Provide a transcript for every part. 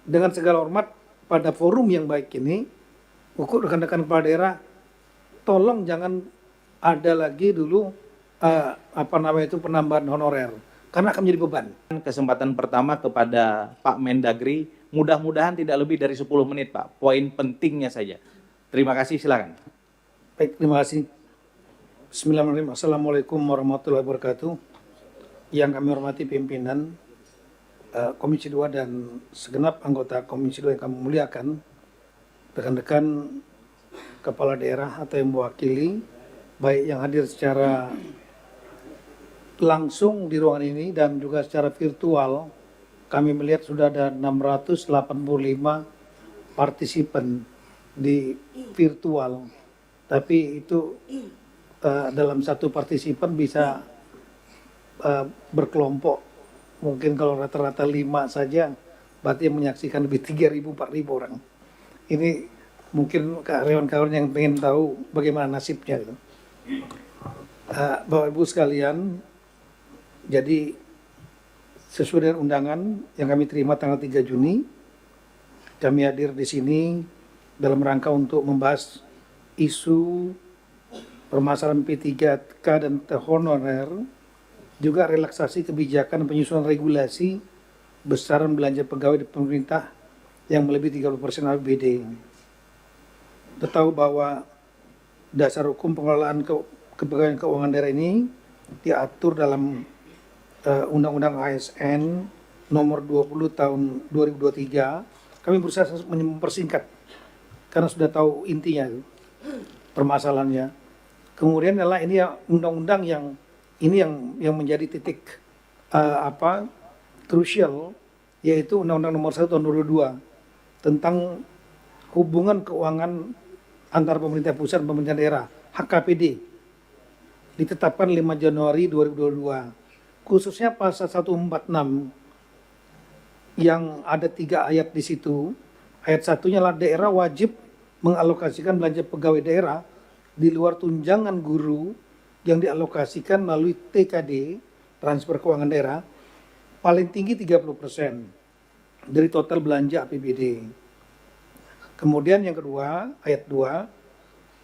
dengan segala hormat pada forum yang baik ini, untuk rekan-rekan kepala daerah, tolong jangan ada lagi dulu penambahan honorer karena akan menjadi beban. Kesempatan pertama kepada Pak Mendagri, mudah-mudahan tidak lebih dari 10 menit Pak, poin pentingnya saja. Terima kasih, silakan. Baik, terima kasih. Bismillahirrahmanirrahim. Assalamualaikum warahmatullahi wabarakatuh. Yang kami hormati pimpinan Komisi 2 dan segenap anggota Komisi 2 yang kami muliakan, rekan-rekan kepala daerah atau yang mewakili, baik yang hadir secara langsung di ruangan ini dan juga secara virtual. Kami melihat sudah ada 685 partisipan di virtual, tapi itu dalam satu partisipan bisa berkelompok. Mungkin kalau rata-rata 5 saja, berarti yang menyaksikan lebih 3.000, 4.000 orang. Ini mungkin karyawan-karyawan yang pengen tahu bagaimana nasibnya gitu. Bapak Ibu sekalian, jadi sesuai dengan undangan yang kami terima tanggal 3 Juni, kami hadir di sini dalam rangka untuk membahas isu permasalahan P3K dan honorer, juga relaksasi kebijakan penyusunan regulasi besaran belanja pegawai di pemerintah yang melebihi 30% APBD. Kita tahu bahwa dasar hukum pengelolaan kepegawaian keuangan daerah ini diatur dalam Undang-Undang ASN nomor 20 tahun 2023. Kami berusaha mempersingkat karena sudah tahu intinya permasalahannya. Kemudian adalah ini ya undang-undang yang menjadi titik krusial, yaitu Undang-Undang nomor 1 tahun 2002 tentang hubungan keuangan antara pemerintah pusat dan pemerintah daerah, HKPD, ditetapkan 5 Januari 2022. Khususnya pasal 146 yang ada 3 ayat di situ. Ayat satunya adalah daerah wajib mengalokasikan belanja pegawai daerah di luar tunjangan guru yang dialokasikan melalui TKD, transfer keuangan daerah, paling tinggi 30% dari total belanja APBD. Kemudian yang kedua, ayat 2,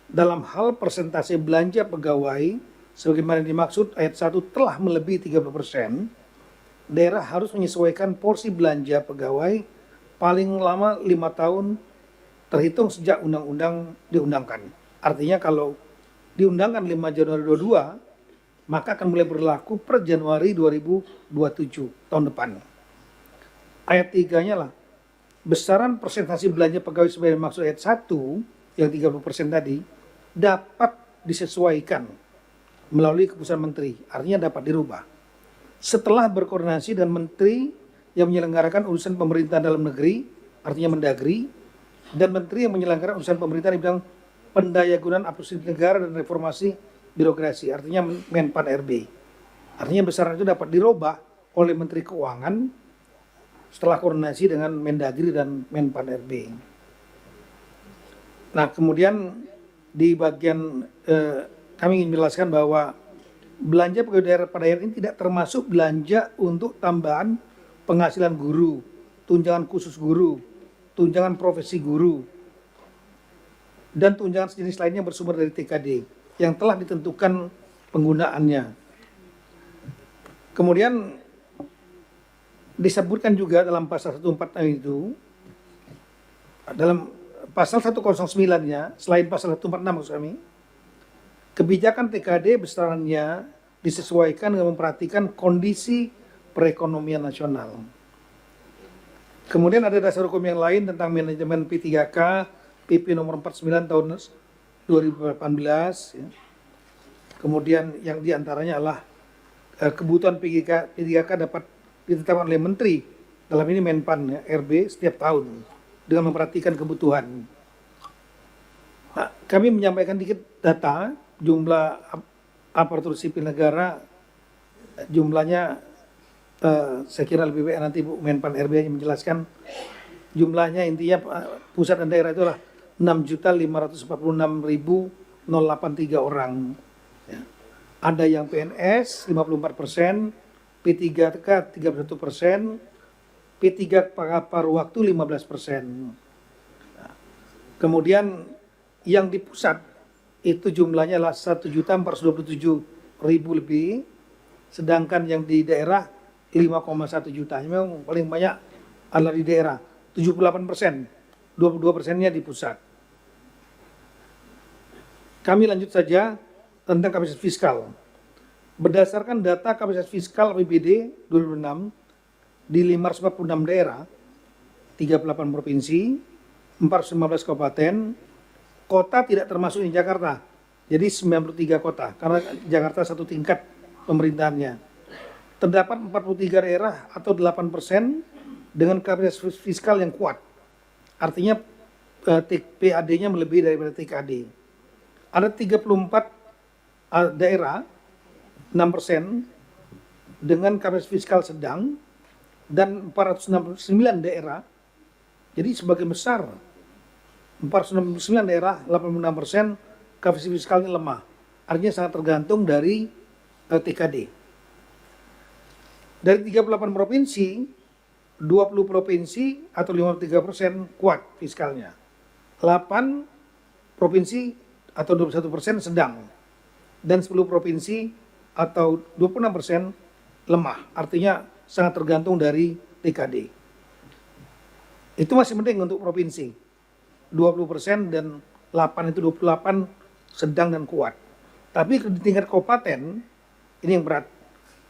dalam hal persentase belanja pegawai sebagaimana dimaksud ayat 1 telah melebihi 30%, daerah harus menyesuaikan porsi belanja pegawai paling lama 5 tahun terhitung sejak undang-undang diundangkan. Artinya kalau diundangkan 5 Januari 22, maka akan mulai berlaku per Januari 2027 tahun depan. Ayat 3-nya lah, besaran persentase belanja pegawai sebagai maksud ayat 1 yang 30% tadi dapat disesuaikan melalui keputusan menteri, artinya dapat dirubah setelah berkoordinasi dengan menteri yang menyelenggarakan urusan pemerintah dalam negeri, artinya Mendagri, dan menteri yang menyelenggarakan urusan pemerintah di bidang pendayagunaan aparatur negara dan reformasi birokrasi, artinya Menpan RB. Artinya besaran itu dapat dirubah oleh Menteri Keuangan setelah koordinasi dengan Mendagri dan Menpan RB. Nah, kemudian di bagian kami ingin menjelaskan bahwa belanja pegawai daerah pada daerah ini tidak termasuk belanja untuk tambahan penghasilan guru, tunjangan khusus guru, tunjangan profesi guru, dan tunjangan sejenis lainnya bersumber dari TKD yang telah ditentukan penggunaannya. Kemudian disebutkan juga dalam pasal 146 itu, dalam pasal 109-nya, selain pasal 146 maksud kami, kebijakan TKD besarannya disesuaikan dengan memperhatikan kondisi perekonomian nasional. Kemudian ada dasar hukum yang lain tentang manajemen P3K, PP nomor 49 tahun 2018. Ya. Kemudian yang diantaranya adalah kebutuhan P3K dapat ditetapkan oleh Menteri, dalam ini Menpan ya, RB setiap tahun dengan memperhatikan kebutuhan. Nah, kami menyampaikan dikit data jumlah aparatur sipil negara, jumlahnya saya kira lebih baik nanti Bu Menpan RB menjelaskan jumlahnya. Intinya pusat dan daerah itu adalah 6.546.083 orang. Ya. Ada yang PNS 54%, P3K 31%, P3 paruh waktu 15%. Kemudian yang di pusat itu jumlahnya lah 1.427.000 lebih, sedangkan yang di daerah 5,1 juta. Memang paling banyak adalah di daerah, 78%, 22%-nya di pusat. Kami lanjut saja tentang kapasitas fiskal. Berdasarkan data kapasitas fiskal APBD 2006 di 546 daerah, 38 provinsi, 415 kabupaten, kota tidak termasuk di Jakarta. Jadi 93 kota, karena Jakarta satu tingkat pemerintahannya. Terdapat 43 daerah atau 8% dengan kapasitas fiskal yang kuat. Artinya PAD-nya melebihi daripada TKD. Ada 34 daerah, 6% dengan kapasitas fiskal sedang, dan 469 daerah, jadi sebagian besar 469 daerah, 86% kapasitas fiskalnya lemah. Artinya sangat tergantung dari TKD. Dari 38 provinsi, 20 provinsi atau 53% kuat fiskalnya. 8 provinsi atau 21% sedang. Dan 10 provinsi atau 26% lemah. Artinya sangat tergantung dari TKD. Itu masih penting untuk provinsi. 20% dan 8 itu 28 sedang dan kuat. Tapi di tingkat kabupaten ini yang berat.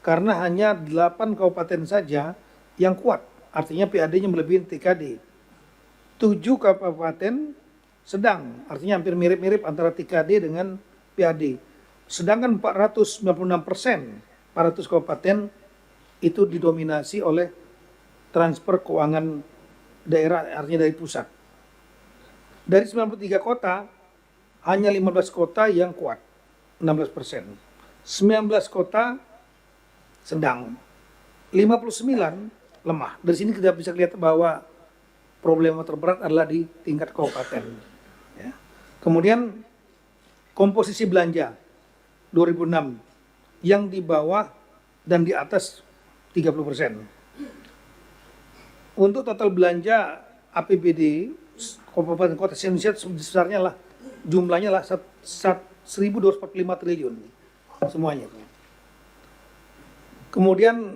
Karena hanya 8 kabupaten saja yang kuat. Artinya PAD-nya melebihi TKD. 7 kabupaten sedang. Artinya hampir mirip-mirip antara TKD dengan PAD. Sedangkan 496%, 400 kabupaten itu didominasi oleh transfer keuangan daerah, artinya dari pusat. Dari 93 kota, hanya 15 kota yang kuat, 16%. 19 kota sedang, 59 lemah. Dari sini kita bisa lihat bahwa problema terberat adalah di tingkat kabupaten. Ya. Kemudian komposisi belanja 2006 yang di bawah dan di atas 30%. Untuk total belanja APBD kabupaten kota Indonesia sebesarnya lah jumlahnya lah 1.245 triliun semuanya. Kemudian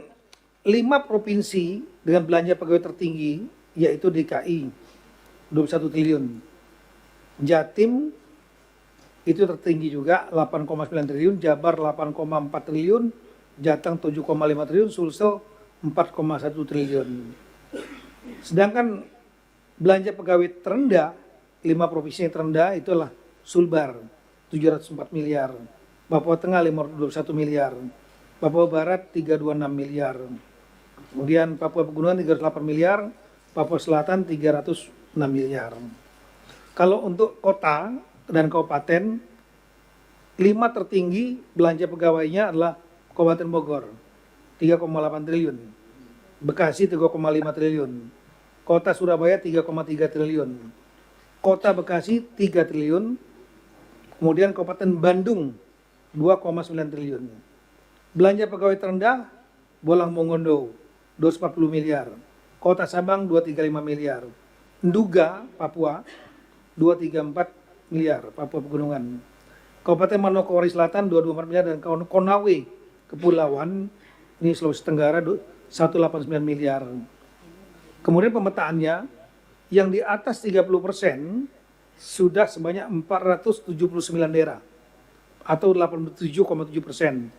5 provinsi dengan belanja pegawai tertinggi yaitu DKI 21 triliun. Jatim itu tertinggi juga 8,9 triliun, Jabar 8,4 triliun, Jateng 7,5 triliun, Sulsel 4,1 triliun. Sedangkan belanja pegawai terendah, 5 provinsi yang terendah itulah Sulbar 704 miliar, Papua Tengah 521 miliar, Papua Barat 326 miliar, kemudian Papua Pegunungan 308 miliar, Papua Selatan 306 miliar. Kalau untuk kota dan kabupaten, 5 tertinggi belanja pegawainya adalah Kabupaten Bogor 3,8 triliun, Bekasi 3,5 triliun, Kota Surabaya 3,3 triliun, Kota Bekasi 3 triliun, kemudian Kabupaten Bandung 2,9 triliun. Belanja pegawai terendah Bolang Mongondo 240 miliar, Kota Sabang 235 miliar, Nduga Papua 234 miliar, Papua Pegunungan, Kabupaten Manokwari Selatan 224 miliar, dan Konawe Kepulauan ini Sulawesi Tenggara 189 miliar. Kemudian pemetaannya yang di atas 30% sudah sebanyak 479 daerah atau 87,7%.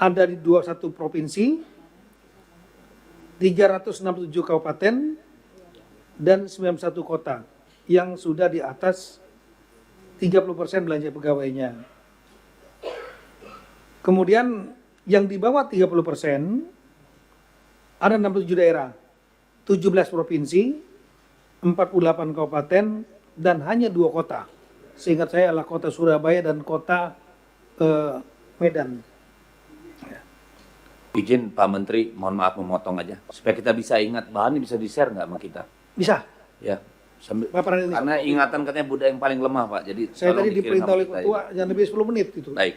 Ada di 21 provinsi, 367 kabupaten, dan 91 kota yang sudah di atas 30% belanja pegawainya. Kemudian yang di bawah 30% ada 67 daerah, 17 provinsi, 48 kabupaten, dan hanya 2 kota. Seingat saya adalah kota Surabaya dan kota Medan. Izin Pak Menteri, mohon maaf memotong aja. Supaya kita bisa ingat, bahan ini bisa di-share nggak sama kita? Bisa. Ya. Sambil, Paparan ini. karena ingatan katanya budaya yang paling lemah Pak. Jadi Saya tolong tadi dikirim diperintah sama oleh kita ketua jangan lebih 10 menit gitu. Baik.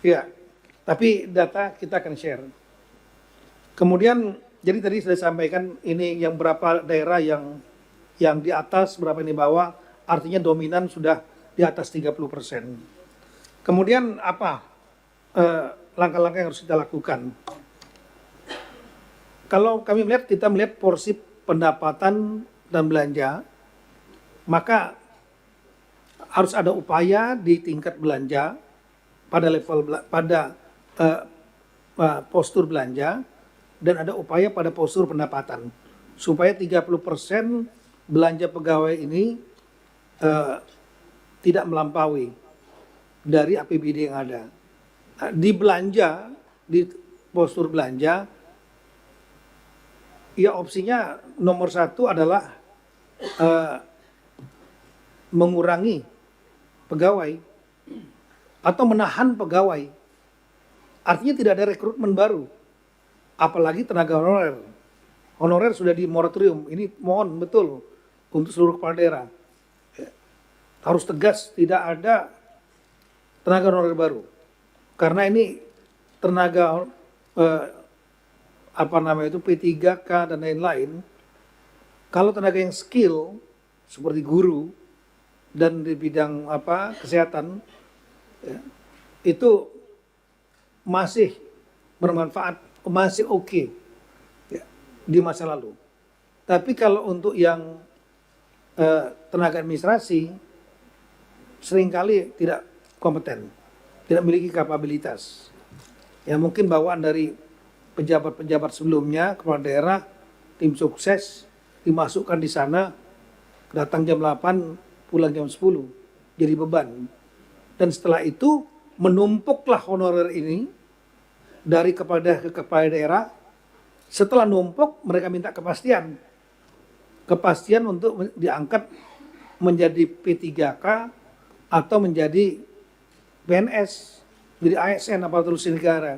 Ya, tapi data kita akan share. Kemudian Jadi tadi sudah sampaikan ini yang berapa daerah yang di atas, berapa yang di bawah, artinya dominan sudah di atas 30%. Kemudian apa langkah-langkah yang harus kita lakukan? Kalau kita melihat porsi pendapatan dan belanja, maka harus ada upaya di tingkat belanja pada postur belanja, dan ada upaya pada postur pendapatan supaya 30% belanja pegawai ini tidak melampaui dari APBD yang ada. Nah, di postur belanja, ya opsinya nomor satu adalah mengurangi pegawai atau menahan pegawai. Artinya tidak ada rekrutmen baru, apalagi tenaga honorer. Honorer sudah di moratorium. Ini mohon betul untuk seluruh kepala daerah. Harus tegas, tidak ada tenaga honorer baru. Karena ini tenaga P3K dan lain-lain. Kalau tenaga yang skill seperti guru dan di bidang kesehatan, ya, itu masih bermanfaat, masih oke, ya, di masa lalu. Tapi kalau untuk yang tenaga administrasi seringkali tidak kompeten, tidak memiliki kapabilitas. Ya mungkin bawaan dari pejabat-pejabat sebelumnya, kepala daerah, tim sukses dimasukkan di sana, datang jam 8, pulang jam 10, jadi beban. Dan setelah itu menumpuklah honorer ini dari ke kepala daerah. Setelah numpuk, mereka minta kepastian untuk diangkat menjadi P3K atau menjadi PNS, jadi ASN, aparatur sipil negara.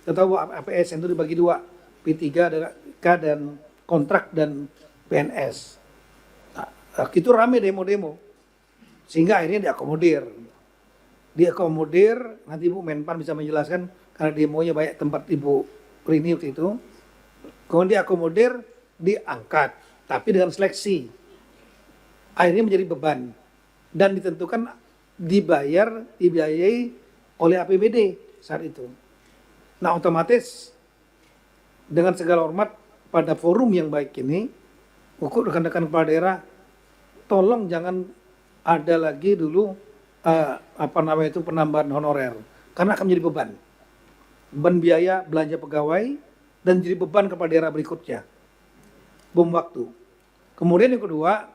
Kita tahu APSN itu dibagi dua, P3K dan kontrak dan PNS. Nah, itu rame demo-demo, sehingga akhirnya diakomodir. Nanti Ibu Menpan bisa menjelaskan karena demonya banyak tempat Ibu Rini waktu itu. Kemudian diakomodir, diangkat, tapi dengan seleksi. Akhirnya menjadi beban dan ditentukan dibiayai oleh APBD saat itu. Nah, otomatis dengan segala hormat pada forum yang baik ini, untuk rekan-rekan kepala daerah, tolong jangan ada lagi dulu penambahan honorer, karena akan menjadi beban biaya belanja pegawai dan jadi beban kepala daerah berikutnya, bom waktu. Kemudian yang kedua,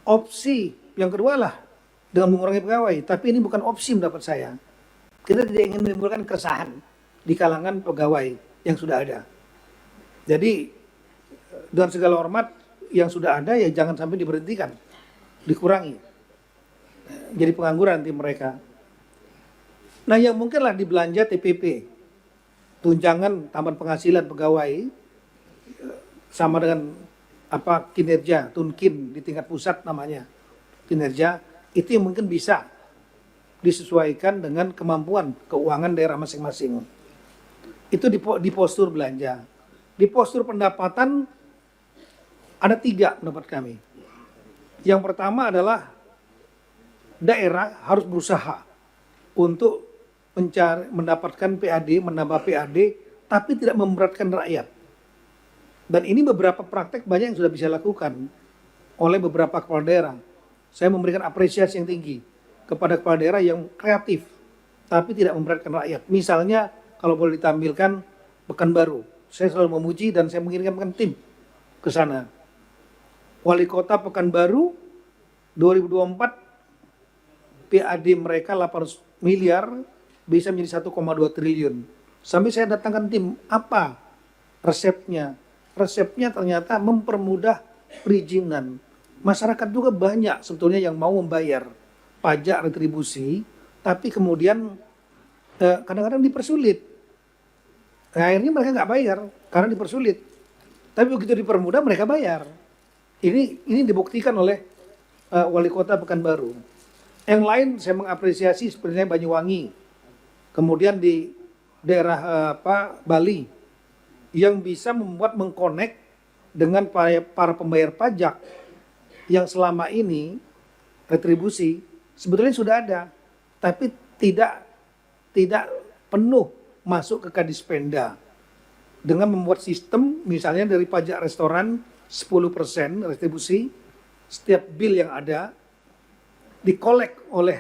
opsi yang kedua lah dengan mengurangi pegawai, tapi ini bukan opsi mendapat saya. Kita tidak ingin menimbulkan keresahan di kalangan pegawai yang sudah ada. Jadi dengan segala hormat, yang sudah ada ya jangan sampai diberhentikan, dikurangi. Jadi pengangguran nanti mereka. Nah, yang mungkinlah dibelanja TPP, tunjangan tambahan penghasilan pegawai, sama dengan kinerja, tunkin di tingkat pusat namanya kinerja, itu yang mungkin bisa disesuaikan dengan kemampuan keuangan daerah masing-masing. Itu di postur belanja. Di postur pendapatan ada 3 pendapat kami. Yang pertama adalah daerah harus berusaha untuk mendapatkan PAD, menambah PAD, tapi tidak memberatkan rakyat. Dan ini beberapa praktek banyak yang sudah bisa lakukan oleh beberapa kepala daerah. Saya memberikan apresiasi yang tinggi kepada kepala daerah yang kreatif, tapi tidak memberatkan rakyat. Misalnya, kalau boleh ditampilkan Pekanbaru, saya selalu memuji dan saya mengirimkan tim ke sana. Wali Kota Pekanbaru 2024 PAD mereka 800 miliar bisa menjadi 1,2 triliun. Sampai saya datangkan tim, apa resepnya? Resepnya ternyata mempermudah perizinan. Masyarakat juga banyak sebetulnya yang mau membayar pajak retribusi, tapi kemudian kadang-kadang dipersulit. Nah, akhirnya mereka nggak bayar karena dipersulit. Tapi begitu dipermudah mereka bayar. Ini dibuktikan oleh Wali Kota Pekanbaru. Yang lain saya mengapresiasi sebenarnya Banyuwangi. Kemudian di daerah Bali yang bisa membuat mengkonek dengan para pembayar pajak yang selama ini retribusi sebetulnya sudah ada, tapi tidak penuh masuk ke Kadispenda dengan membuat sistem misalnya dari pajak restoran 10% retribusi setiap bil yang ada dikolek oleh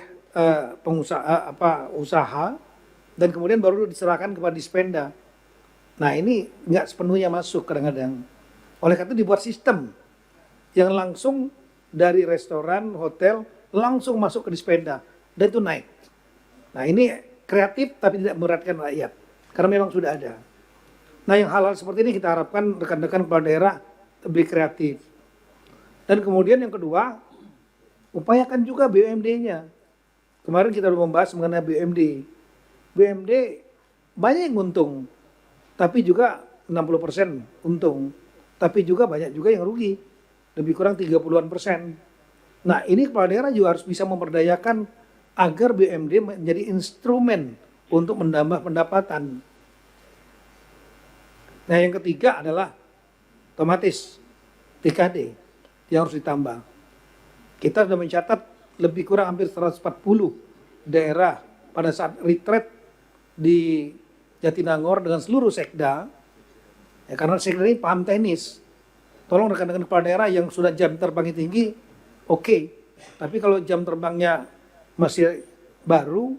pengusaha usaha dan kemudian baru diserahkan kepada Dispenda. Nah ini nggak sepenuhnya masuk kadang-kadang. Oleh karena itu dibuat sistem yang langsung dari restoran, hotel langsung masuk ke Dispenda dan itu naik. Nah ini kreatif tapi tidak memberatkan rakyat karena memang sudah ada. Nah yang hal-hal seperti ini kita harapkan rekan-rekan kepala daerah lebih kreatif. Dan kemudian yang kedua, upayakan juga BUMD-nya. Kemarin kita sudah membahas mengenai BUMD. BUMD banyak yang untung, tapi juga 60% untung. Tapi juga banyak juga yang rugi, lebih kurang 30-an%. Nah ini kepala daerah juga harus bisa memperdayakan agar BUMD menjadi instrumen untuk menambah pendapatan. Nah yang ketiga adalah otomatis TKD yang harus ditambah. Kita sudah mencatat lebih kurang hampir 140 daerah pada saat retreat di Jatinangor dengan seluruh sekda. Ya, karena sekda ini paham teknis. Tolong rekan-rekan kepala daerah yang sudah jam terbangnya tinggi, oke. Tapi kalau jam terbangnya masih baru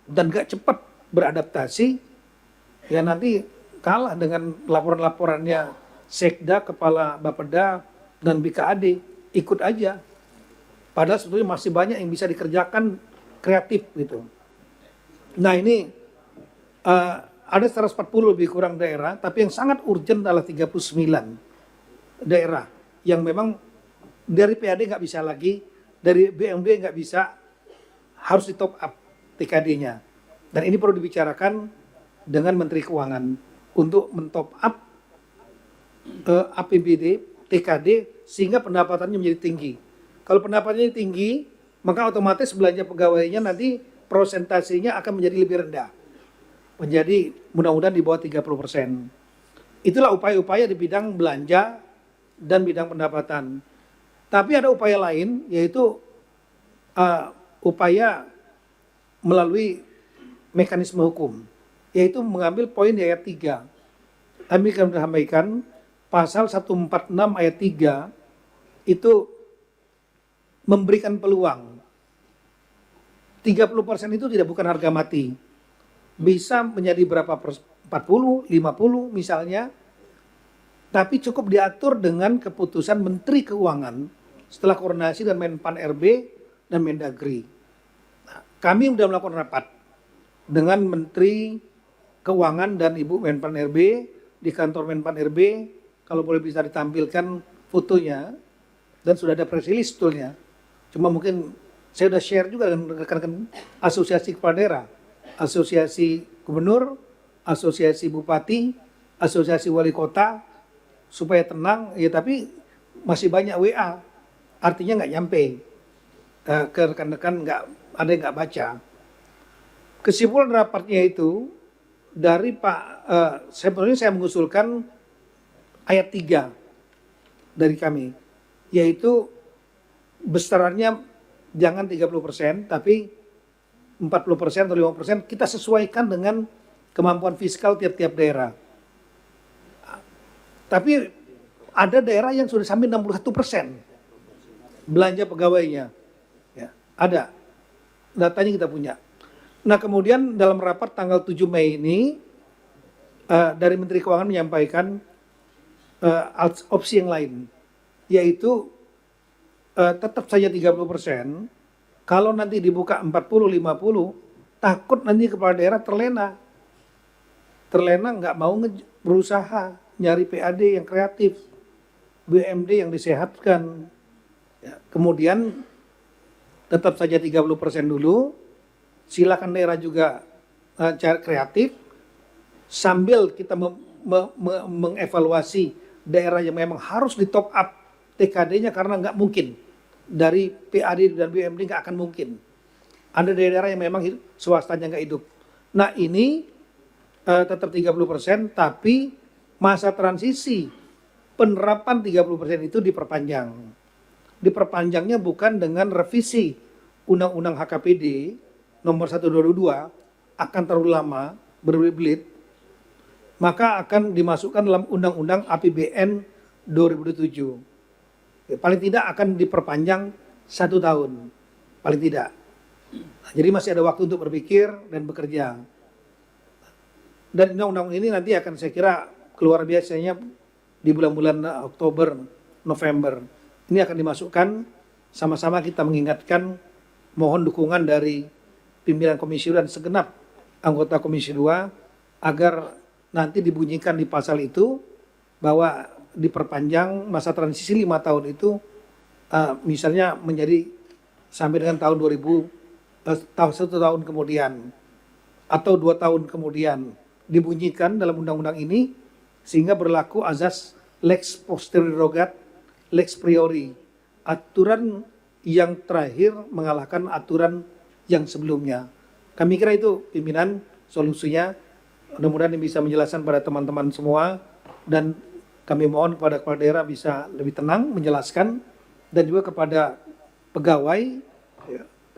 dan gak cepat beradaptasi, ya nanti kalah dengan laporan-laporannya sekda, kepala Bapeda, dan BKAD. Ikut aja. Padahal sebetulnya masih banyak yang bisa dikerjakan kreatif gitu. Nah ini ada 140 lebih kurang daerah, tapi yang sangat urgent adalah 39 daerah yang memang dari PAD nggak bisa lagi, dari BUMD nggak bisa, harus di top up TKD-nya. Dan ini perlu dibicarakan dengan Menteri Keuangan untuk mentop up APBD, TKD, sehingga pendapatannya menjadi tinggi. Kalau pendapatannya tinggi, maka otomatis belanja pegawainya nanti prosentasenya akan menjadi lebih rendah. Menjadi mudah-mudahan di bawah 30%. Itulah upaya-upaya di bidang belanja dan bidang pendapatan. Tapi ada upaya lain, yaitu upaya melalui mekanisme hukum, yaitu mengambil poin di ayat 3. Kami akan sampaikan pasal 146 ayat 3 itu memberikan peluang. 30% itu tidak bukan harga mati. Bisa menjadi berapa 40, 50 misalnya. Tapi cukup diatur dengan keputusan Menteri Keuangan setelah koordinasi dengan Menpan RB dan Mendagri. Nah, kami sudah melakukan rapat dengan Menteri Keuangan dan Ibu Menpan RB di kantor Menpan RB. Kalau boleh bisa ditampilkan fotonya, dan sudah ada press release sebetulnya. Cuma mungkin saya sudah share juga dengan rekan-rekan asosiasi kepala daerah, asosiasi gubernur, asosiasi bupati, asosiasi wali kota, supaya tenang. Ya tapi masih banyak WA, artinya nggak nyampe ke rekan-rekan, nggak ada yang nggak baca. Kesimpulan rapatnya itu dari sebenarnya saya mengusulkan ayat 3 dari kami, yaitu besarannya jangan 30%, tapi 40% atau 5% kita sesuaikan dengan kemampuan fiskal tiap-tiap daerah. Tapi ada daerah yang sudah sampai 61% belanja pegawainya. Ya, ada. Datanya kita punya. Nah kemudian dalam rapat tanggal 7 Mei ini, dari Menteri Keuangan menyampaikan opsi yang lain, yaitu tetap saja 30%, kalau nanti dibuka 40-50, takut nanti kepala daerah terlena. Terlena nggak mau berusaha nyari PAD yang kreatif, BUMD yang disehatkan. Ya, kemudian tetap saja 30% dulu, silakan daerah juga cari kreatif, sambil kita mengevaluasi daerah yang memang harus di top up TKD-nya karena nggak mungkin. Dari PAD dan BUMD nggak akan mungkin. Ada daerah yang memang swastanya nggak hidup. Nah ini tetap 30%, tapi masa transisi penerapan 30% itu diperpanjang. Diperpanjangnya bukan dengan revisi Undang-Undang HKPD nomor 1 2022 akan terlalu lama, berbelit-belit, maka akan dimasukkan dalam Undang-Undang APBN 2007. Paling tidak akan diperpanjang 1 tahun, paling tidak. Nah, jadi masih ada waktu untuk berpikir dan bekerja. Dan undang-undang ini nanti akan saya kira keluar biasanya di bulan-bulan Oktober, November. Ini akan dimasukkan, sama-sama kita mengingatkan, mohon dukungan dari pimpinan Komisi 2 dan segenap anggota Komisi 2 agar nanti dibunyikan di pasal itu bahwa diperpanjang masa transisi 5 tahun itu misalnya menjadi sampai dengan tahun 1 tahun kemudian atau 2 tahun kemudian, dibunyikan dalam undang-undang ini sehingga berlaku azas lex posterior derogat, lex priori, aturan yang terakhir mengalahkan aturan yang sebelumnya. Kami kira itu pimpinan solusinya. Mudah-mudahan ini bisa menjelaskan pada teman-teman semua, dan kami mohon kepada kepala daerah bisa lebih tenang menjelaskan, dan juga kepada pegawai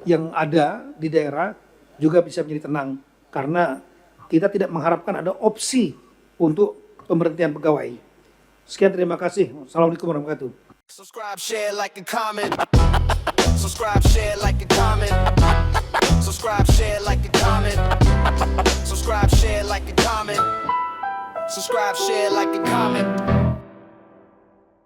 yang ada di daerah juga bisa menjadi tenang, karena kita tidak mengharapkan ada opsi untuk pemberhentian pegawai. Sekian, terima kasih. Assalamualaikum warahmatullahi wabarakatuh. Subscribe, share, like, and comment. Subscribe, share, like, and comment. Subscribe, share, like, and comment. Subscribe, share, like, and comment. Subscribe, share, like, and comment.